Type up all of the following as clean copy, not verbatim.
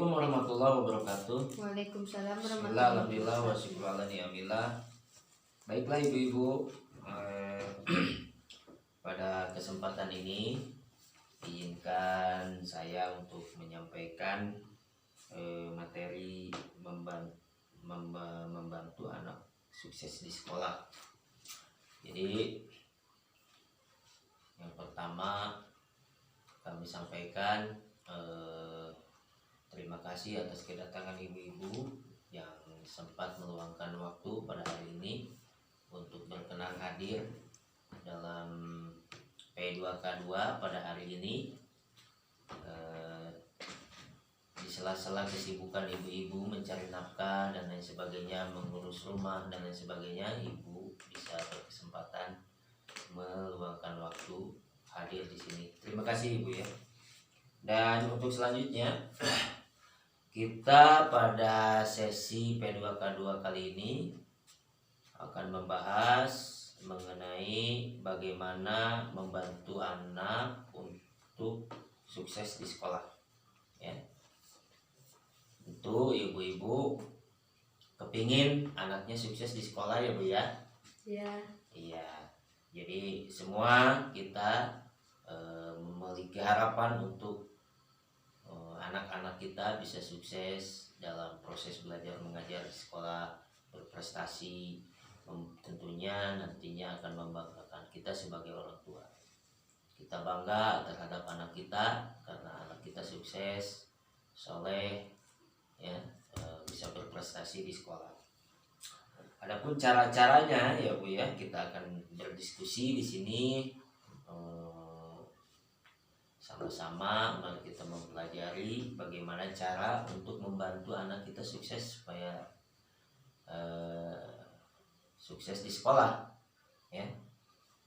Assalamualaikum warahmatullahi wabarakatuh. Waalaikumsalam Bismillah, warahmatullahi alhamdulillah, wa wabarakatuh. syukur ala ni'amillah. Baiklah ibu-ibu, pada kesempatan ini izinkan saya untuk menyampaikan materi membantu anak sukses di sekolah. Jadi yang pertama kami sampaikan terima kasih atas kedatangan ibu-ibu yang sempat meluangkan waktu pada hari ini untuk berkenan hadir dalam P2K2 pada hari ini. Di sela-sela kesibukan ibu-ibu mencari nafkah dan lain sebagainya, mengurus rumah dan lain sebagainya, ibu bisa berkesempatan meluangkan waktu hadir di sini. Terima kasih ibu ya. Dan untuk selanjutnya kita pada sesi P2K2 kali ini akan membahas mengenai bagaimana membantu anak untuk sukses di sekolah ya. Tentu ibu-ibu kepingin anaknya sukses di sekolah ya Bu ya. Iya. Jadi semua kita memiliki harapan untuk anak-anak kita bisa sukses dalam proses belajar mengajar di sekolah, berprestasi, tentunya nantinya akan membanggakan kita sebagai orang tua. Kita bangga terhadap anak kita karena anak kita sukses, soleh, ya, bisa berprestasi di sekolah. Adapun cara-caranya ya Bu ya, kita akan berdiskusi di sini. Sama-sama mari kita mempelajari bagaimana cara untuk membantu anak kita sukses supaya sukses di sekolah ya.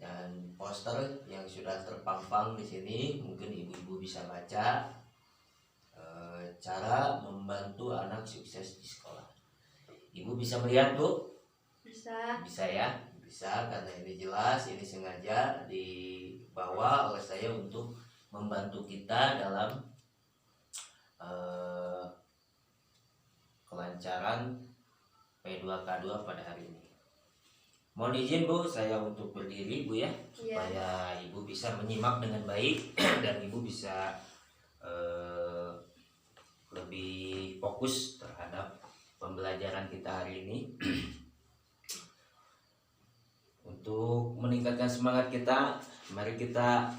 Dan poster yang sudah terpampang di sini mungkin ibu-ibu bisa baca cara membantu anak sukses di sekolah. Ibu bisa melihat Bu? Bisa ya? Bisa, karena ini jelas, ini sengaja dibawa oleh saya untuk membantu kita dalam kelancaran P2K2 pada hari ini. Mohon izin Bu, saya untuk berdiri Bu ya, supaya Ibu bisa menyimak dengan baik dan Ibu bisa lebih fokus terhadap pembelajaran kita hari ini. Untuk meningkatkan semangat kita, mari kita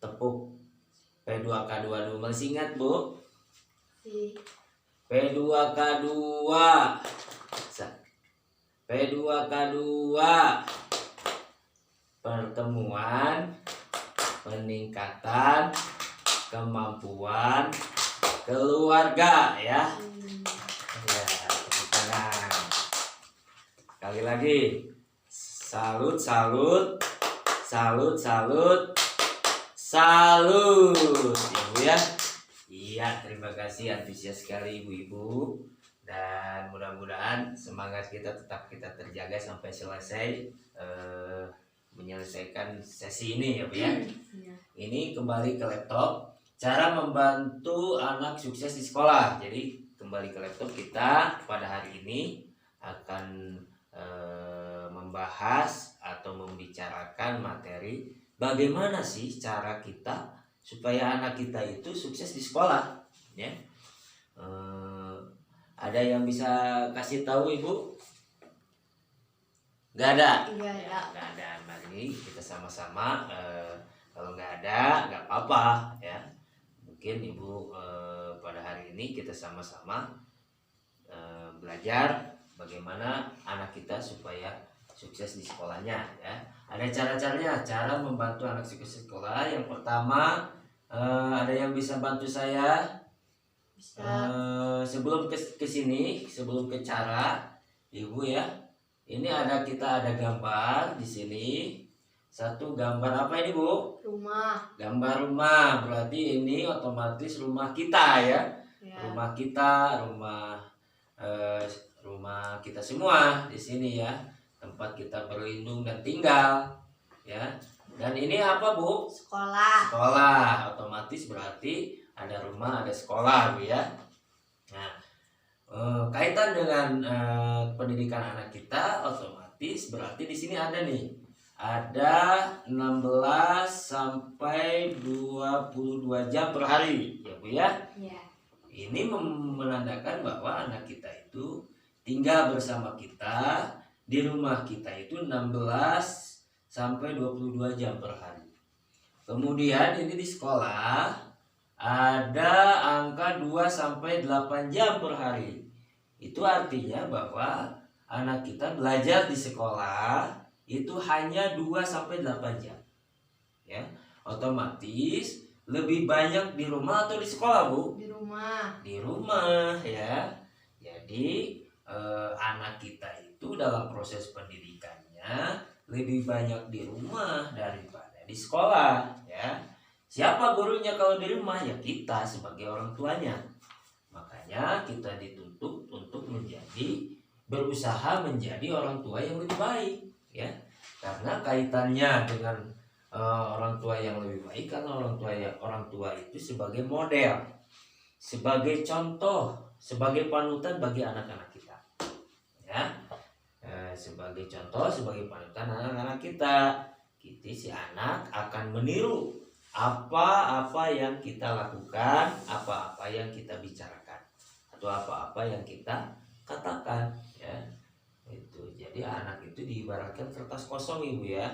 tepuk P2K2 dulu. Masih ingat Bu? P2K2 P2K2 pertemuan peningkatan kemampuan keluarga ya. Ya, tepuk tangan. Sekali lagi. Salut, salut. Salut, salut. Salut. Ya Bu ya. Iya, terima kasih, antusias sekali ibu-ibu. Dan mudah-mudahan semangat kita tetap kita terjaga sampai selesai menyelesaikan sesi ini ya Bu ya. Ini kembali ke laptop. Cara membantu anak sukses di sekolah. Jadi kembali ke laptop kita pada hari ini akan membahas atau membicarakan materi bagaimana sih cara kita supaya anak kita itu sukses di sekolah ya. Ada yang bisa kasih tahu Ibu? Nggak ada? Nggak ada. Mari kita sama-sama, kalau nggak ada nggak apa-apa ya. Mungkin Ibu pada hari ini kita sama-sama belajar bagaimana anak kita supaya sukses di sekolahnya ya. Ada cara-caranya, cara membantu anak sukses di sekolah. Yang pertama, ada yang bisa bantu saya? Sebelum ke sini, sebelum ke cara Ibu ya. Ini kita ada gambar di sini. Satu gambar apa ini Bu? Rumah. Gambar rumah, berarti ini otomatis rumah kita ya. Rumah kita, rumah kita semua di sini ya, tempat kita berlindung dan tinggal ya. Dan ini apa, Bu? Sekolah. Sekolah. Otomatis berarti ada rumah, ada sekolah, Bu ya. Nah, kaitan dengan pendidikan anak kita, otomatis berarti di sini ada nih. Ada 16 sampai 22 jam per hari, ya Bu ya? Iya. Ini menandakan bahwa anak kita itu tinggal bersama kita di rumah kita itu 16 sampai 22 jam per hari. Kemudian ini di sekolah ada angka 2 sampai 8 jam per hari. Itu artinya bahwa anak kita belajar di sekolah itu hanya 2 sampai 8 jam. Ya, otomatis lebih banyak di rumah atau di sekolah, Bu? Di rumah. Di rumah, ya. Jadi anak kita itu dalam proses pendidikannya lebih banyak di rumah daripada di sekolah, ya. Siapa gurunya kalau di rumah? Ya kita sebagai orang tuanya. Makanya kita dituntut untuk berusaha menjadi orang tua yang lebih baik, ya. Karena kaitannya dengan orang tua yang lebih baik, karena orang tua itu sebagai model, sebagai contoh, sebagai panutan bagi anak-anak kita, ya. Sebagai contoh, sebagai panutan anak-anak kita, si anak akan meniru apa-apa yang kita lakukan, apa-apa yang kita bicarakan, atau apa-apa yang kita katakan, ya. Itu jadi anak itu diibaratkan kertas kosong, Ibu ya.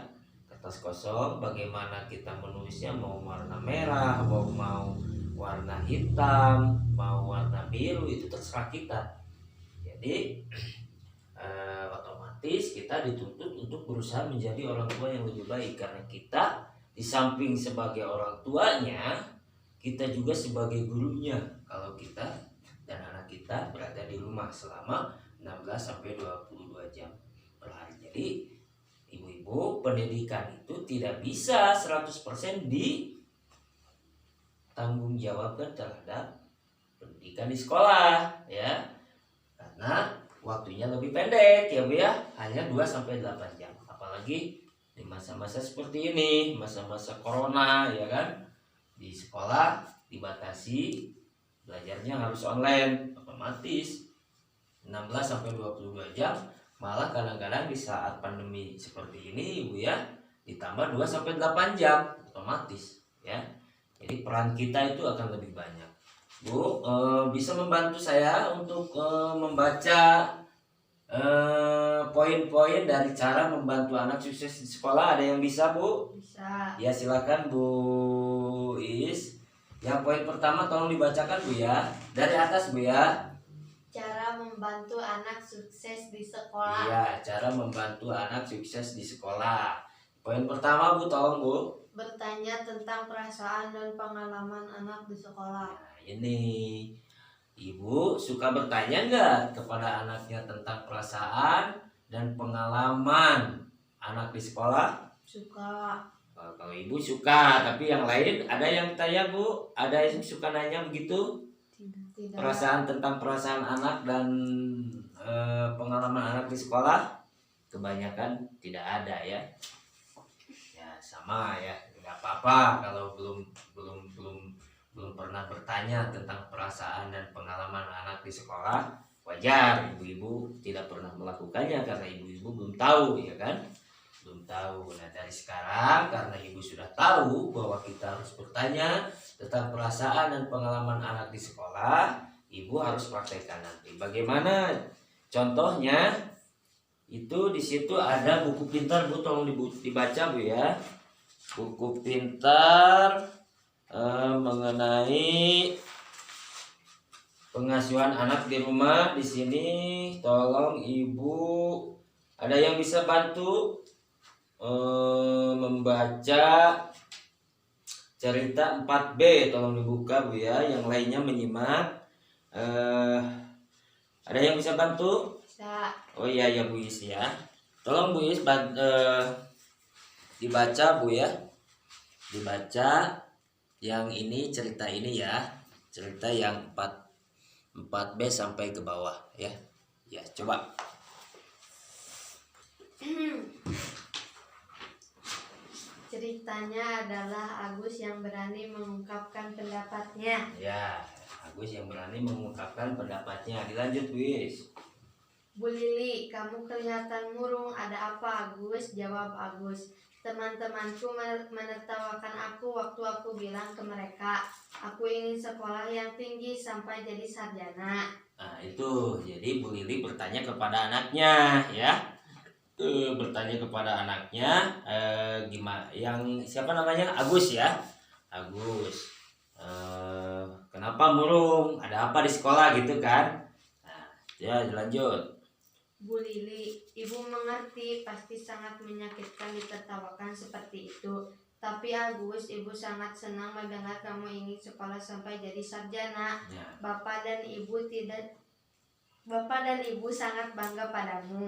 Kertas kosong, bagaimana kita menulisnya, mau warna merah, mau warna hitam, mau warna biru, itu terserah kita. Jadi otomatis kita dituntut untuk berusaha menjadi orang tua yang lebih baik, karena kita di samping sebagai orang tuanya, kita juga sebagai gurunya kalau kita dan anak kita berada di rumah selama 16 sampai 22 jam per hari. Jadi ibu-ibu, pendidikan itu tidak bisa 100% ditanggung jawabkan terhadap pendidikan di sekolah, ya. Karena waktunya lebih pendek, ya Bu ya, hanya 2 sampai 8 jam. Apalagi di masa-masa seperti ini, masa-masa corona, ya kan. Di sekolah dibatasi, belajarnya harus online, otomatis 16 sampai 22 jam. Malah kadang-kadang di saat pandemi seperti ini, Ibu ya, ditambah 2 sampai 8 jam, otomatis, ya. Jadi peran kita itu akan lebih banyak. Bu, bisa membantu saya untuk membaca poin-poin dari cara membantu anak sukses di sekolah. Ada yang bisa, Bu? Bisa. Ya, silakan Bu Is. Yang poin pertama tolong dibacakan, Bu ya. Dari atas, Bu ya. Cara membantu anak sukses di sekolah. Iya, cara membantu anak sukses di sekolah. Poin pertama, Bu, tolong, Bu. Bertanya tentang perasaan dan pengalaman anak di sekolah. Nah, ini Ibu suka bertanya nggak kepada anaknya tentang perasaan dan pengalaman anak di sekolah? Suka. Kalau Ibu suka, tapi yang lain ada yang tanya, Bu? Ada yang suka nanya begitu? Tidak. Perasaan tentang perasaan anak dan pengalaman anak di sekolah? Kebanyakan tidak ada, ya. Ya sama ya, nggak apa-apa kalau belum pernah bertanya tentang perasaan dan pengalaman anak di sekolah. Wajar ibu-ibu tidak pernah melakukannya karena ibu-ibu belum tahu, ya kan? Belum tahu. Nah, dari sekarang karena ibu sudah tahu bahwa kita harus bertanya tentang perasaan dan pengalaman anak di sekolah, ibu harus praktekkan nanti. Bagaimana contohnya? Itu di situ ada buku pintar, Bu, tolong dibaca, Bu ya. Buku pintar mengenai pengasuhan anak di rumah. Di sini tolong Ibu, ada yang bisa bantu membaca cerita 4B, tolong dibuka, Bu ya. Yang lainnya menyimak. Ada yang bisa bantu? Bisa. Oh iya ya Bu Is ya. Tolong Bu Is dibaca, Bu ya. Dibaca yang ini, cerita ini ya. Cerita yang 4B sampai ke bawah ya. Ya, coba. Ceritanya adalah Agus yang berani mengungkapkan pendapatnya. Ya, Agus yang berani mengungkapkan pendapatnya. Dilanjut, Wis. Bu Lili, kamu kelihatan murung. Ada apa, Agus? Jawab Agus. Teman-temanku menertawakan aku waktu aku bilang ke mereka, aku ingin sekolah yang tinggi sampai jadi sarjana. Nah, itu. Jadi Bu Lili bertanya kepada anaknya, ya. Bertanya kepada anaknya, gimana? Yang siapa namanya? Agus, ya. Agus. Kenapa murung? Ada apa di sekolah gitu kan? Nah, ya lanjut. Bu Lili, ibu mengerti, pasti sangat menyakitkan ditertawakan seperti itu. Tapi Agus, ibu sangat senang mendengar kamu ingin sekolah sampai jadi sarjana. Ya. Bapak dan ibu sangat bangga padamu,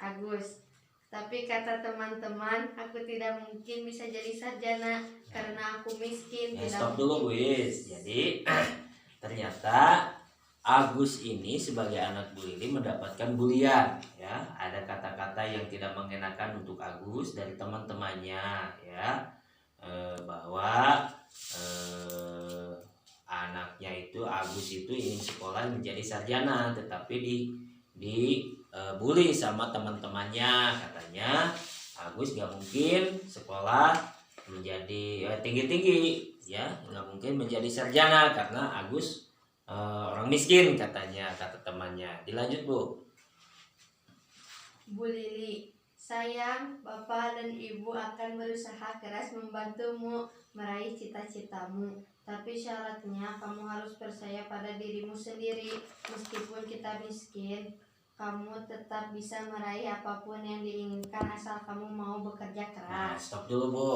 Agus. Tapi kata teman-teman, aku tidak mungkin bisa jadi sarjana karena aku miskin. Ya, Tidak stop dulu, Wis. Jadi ternyata Agus ini sebagai anak Bu Lili mendapatkan bulian, ya. Ada kata-kata yang tidak mengenakan untuk Agus dari teman-temannya, ya. Bahwa anaknya itu Agus itu ingin sekolah menjadi sarjana, tetapi bully sama teman-temannya. Katanya Agus gak mungkin sekolah menjadi tinggi-tinggi, ya, gak mungkin menjadi sarjana karena Agus orang miskin, katanya, kata temannya. Dilanjut, Bu. Bu Lili, sayang, Bapak dan Ibu akan berusaha keras membantumu meraih cita-citamu. Tapi syaratnya kamu harus percaya pada dirimu sendiri. Meskipun kita miskin, kamu tetap bisa meraih apapun yang diinginkan asal kamu mau bekerja Nah, keras. stop dulu, Bu.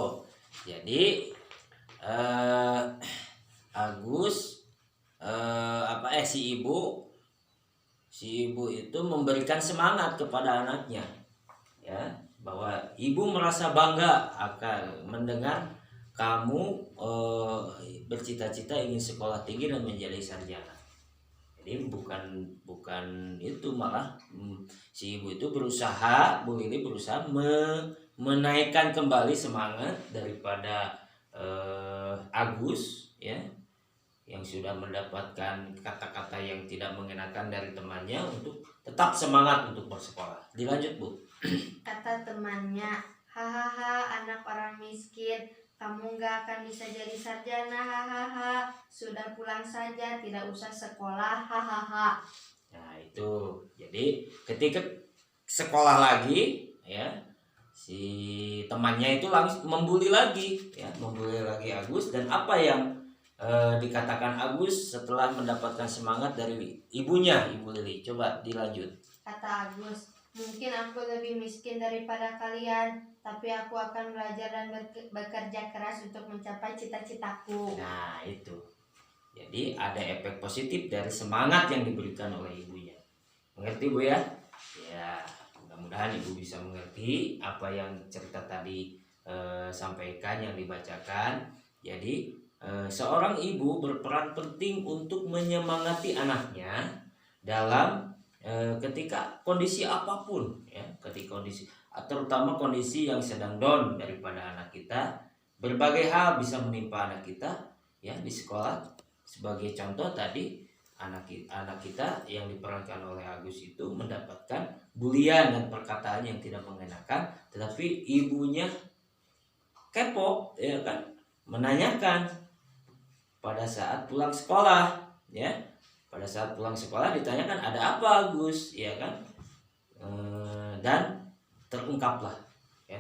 Jadi Agus si ibu itu memberikan semangat kepada anaknya, ya, bahwa ibu merasa bangga akan mendengar kamu bercita-cita ingin sekolah tinggi dan menjadi sarjana. Jadi bukan itu, malah si ibu itu berusaha, Bu Lili berusaha menaikkan kembali semangat daripada Agus, ya, yang sudah mendapatkan kata-kata yang tidak mengenakan dari temannya untuk tetap semangat untuk bersekolah. Dilanjut, Bu. Kata temannya, hahaha, anak orang miskin, kamu gak akan bisa jadi sarjana, hahaha. Sudah pulang saja, tidak usah sekolah, hahaha. Nah, itu. Jadi ketika sekolah lagi, ya, si temannya itu langsung membuli lagi, ya, membuli lagi Agus. Dan apa yang dikatakan Agus setelah mendapatkan semangat dari ibunya, Ibu Lili? Coba dilanjut. Kata Agus, mungkin aku lebih miskin daripada kalian, tapi aku akan belajar dan bekerja keras untuk mencapai cita-citaku. Nah, itu. Jadi ada efek positif dari semangat yang diberikan oleh ibunya. Mengerti, Bu, ya? Ya, mudah-mudahan Ibu bisa mengerti apa yang cerita tadi sampaikan, yang dibacakan. Jadi seorang ibu berperan penting untuk menyemangati anaknya dalam ketika kondisi apapun, ya, ketika kondisi, terutama kondisi yang sedang down daripada anak kita. Berbagai hal bisa menimpa anak kita, ya, di sekolah. Sebagai contoh tadi, anak kita yang diperankan oleh Agus itu mendapatkan bulian dan perkataan yang tidak mengenakan, tetapi ibunya kepo, ya kan, menanyakan pada saat pulang sekolah, ya. Pada saat pulang sekolah ditanyakan, ada apa, Agus, ya kan? Dan terungkaplah, ya.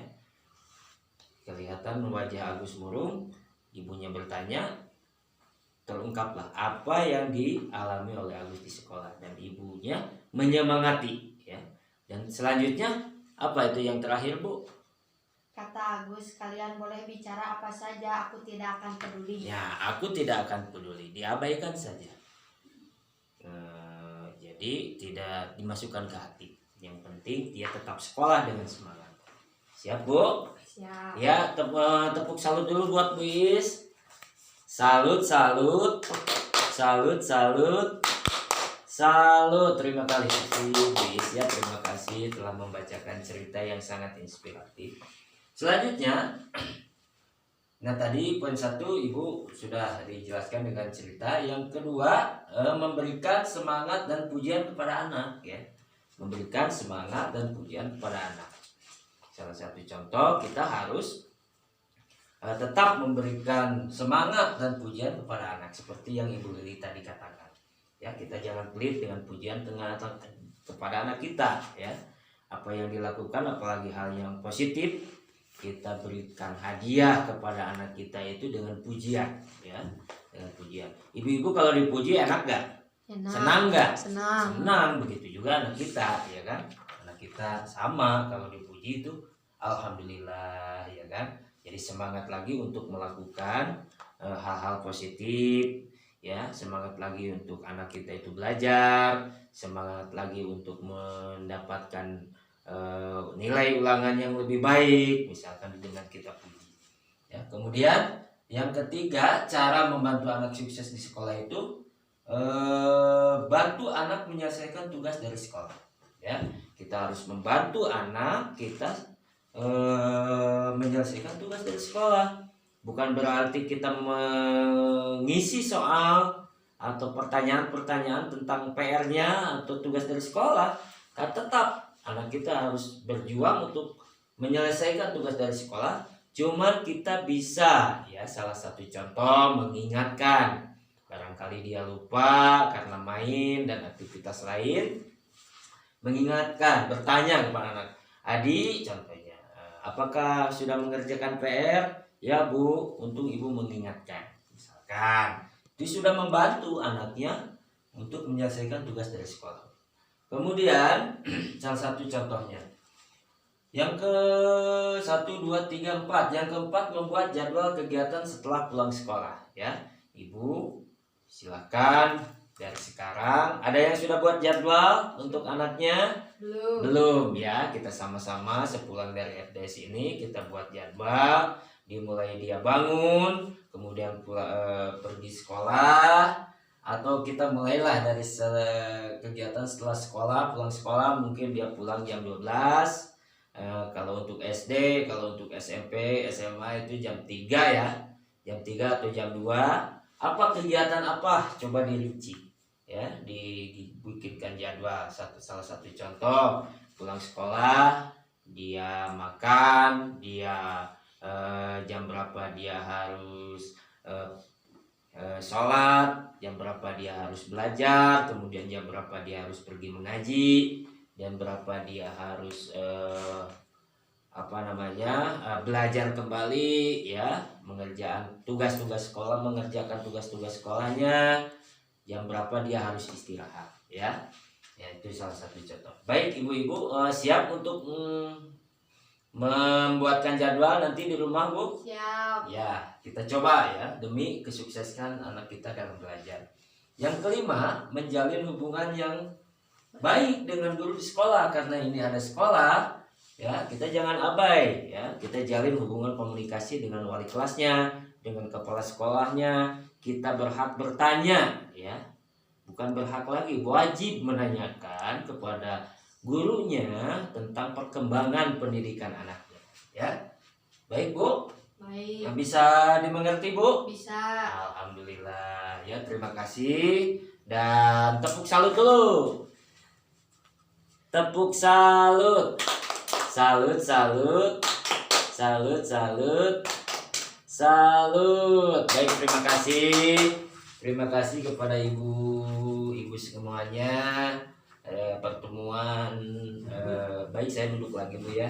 Kelihatan wajah Agus murung, ibunya bertanya, terungkaplah apa yang dialami oleh Agus di sekolah, dan ibunya menyemangati, ya. Dan selanjutnya apa itu yang terakhir, Bu? Kata Agus, kalian boleh bicara apa saja, aku tidak akan peduli. Ya, aku tidak akan peduli, diabaikan saja. Jadi tidak dimasukkan ke hati. Yang penting dia tetap sekolah dengan semangat. Siap, Bu? Siap. Ya, tepuk salut dulu buat Bu Is. Salut. Salut. Terima kasih Bu Is, ya. Terima kasih telah membacakan cerita yang sangat inspiratif. Selanjutnya Nah tadi poin 1 Ibu sudah dijelaskan dengan cerita. Yang kedua, memberikan semangat dan pujian kepada anak ya. Memberikan semangat dan pujian kepada anak. Salah satu contoh, kita harus tetap memberikan semangat dan pujian kepada anak seperti yang Ibu Lili tadi katakan. Ya, kita jangan pelit dengan pujian kepada anak kita ya. Apa yang dilakukan, apalagi hal yang positif, kita berikan hadiah kepada anak kita itu dengan pujian ya, dengan pujian. Ibu-ibu kalau dipuji enak gak? Senang gak? Senang. Begitu juga anak kita ya kan. Anak kita sama kalau dipuji itu alhamdulillah ya kan. Jadi semangat lagi untuk melakukan hal-hal positif ya, semangat lagi untuk anak kita itu belajar, semangat lagi untuk mendapatkan nilai ulangan yang lebih baik, misalkan dengan kita puji ya. Kemudian yang ketiga, cara membantu anak sukses di sekolah itu bantu anak menyelesaikan tugas dari sekolah ya. Kita harus membantu anak kita menyelesaikan tugas dari sekolah. Bukan berarti kita mengisi soal atau pertanyaan-pertanyaan tentang PR-nya atau tugas dari sekolah. Tetap anak kita harus berjuang untuk menyelesaikan tugas dari sekolah. Cuman kita bisa ya, salah satu contoh mengingatkan. Barangkali dia lupa karena main dan aktivitas lain. Mengingatkan, bertanya kepada anak. Adi contohnya, apakah sudah mengerjakan PR? Ya Bu, untung Ibu mengingatkan. Misalkan, itu sudah membantu anaknya untuk menyelesaikan tugas dari sekolah. Kemudian salah satu contohnya yang ke 1, 2, 3, 4. Yang keempat, membuat jadwal kegiatan setelah pulang sekolah ya. Ibu silakan dari sekarang. Ada yang sudah buat jadwal untuk anaknya? Belum ya. Kita sama-sama sepulang dari FDS ini kita buat jadwal. Dimulai dia bangun, kemudian pergi sekolah, atau kita mulailah dari kegiatan setelah sekolah, pulang sekolah mungkin dia pulang jam 12. Kalau untuk SD, kalau untuk SMP, SMA itu jam 3 ya. Jam 3 atau jam 2. Apa kegiatan apa? Coba dirinci ya, dibikinkan jadwal. Salah satu contoh, pulang sekolah dia makan, dia jam berapa dia harus sholat, jam berapa dia harus belajar, kemudian jam berapa dia harus pergi mengaji, jam berapa dia harus belajar kembali ya, mengerjakan tugas-tugas sekolah, mengerjakan tugas-tugas sekolahnya, jam berapa dia harus istirahat ya. Ya, itu salah satu contoh. Baik ibu-ibu, siap untuk membuatkan jadwal nanti di rumah Bu? Siap. Ya, kita coba ya demi kesuksesan anak kita dalam belajar. Yang kelima, menjalin hubungan yang baik dengan guru di sekolah. Karena ini ada sekolah ya, kita jangan abai ya. Kita jalin hubungan komunikasi dengan wali kelasnya, dengan kepala sekolahnya. Kita berhak bertanya ya. Bukan berhak lagi, wajib menanyakan kepada gurunya tentang perkembangan pendidikan anaknya ya. Baik Bu? Baik. Yang bisa dimengerti Bu? Bisa. Alhamdulillah ya, terima kasih. Dan tepuk salut dulu. Tepuk salut. Salut, salut. Salut, salut. Salut. Baik, terima kasih. Terima kasih kepada ibu semuanya. Pertemuan baik, saya duduk lagi Bu ya.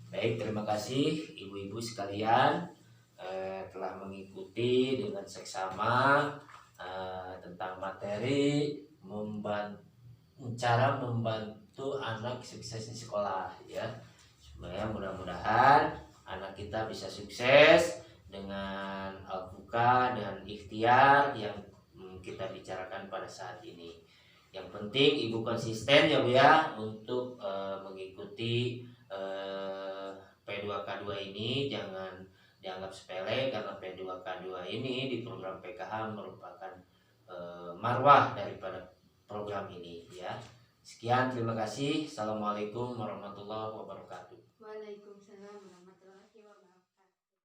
Baik, terima kasih ibu-ibu sekalian telah mengikuti dengan seksama tentang materi cara membantu anak sukses di sekolah ya. Supaya mudah-mudahan anak kita bisa sukses dengan al-buka dan ikhtiar yang kita bicarakan pada saat ini. Yang penting ibu konsisten ya Bu ya untuk mengikuti P2K2 ini. Jangan dianggap sepele, karena P2K2 ini di program PKH merupakan marwah daripada program ini ya. Sekian, terima kasih. Assalamualaikum warahmatullahi wabarakatuh. Waalaikumsalam warahmatullahi wabarakatuh.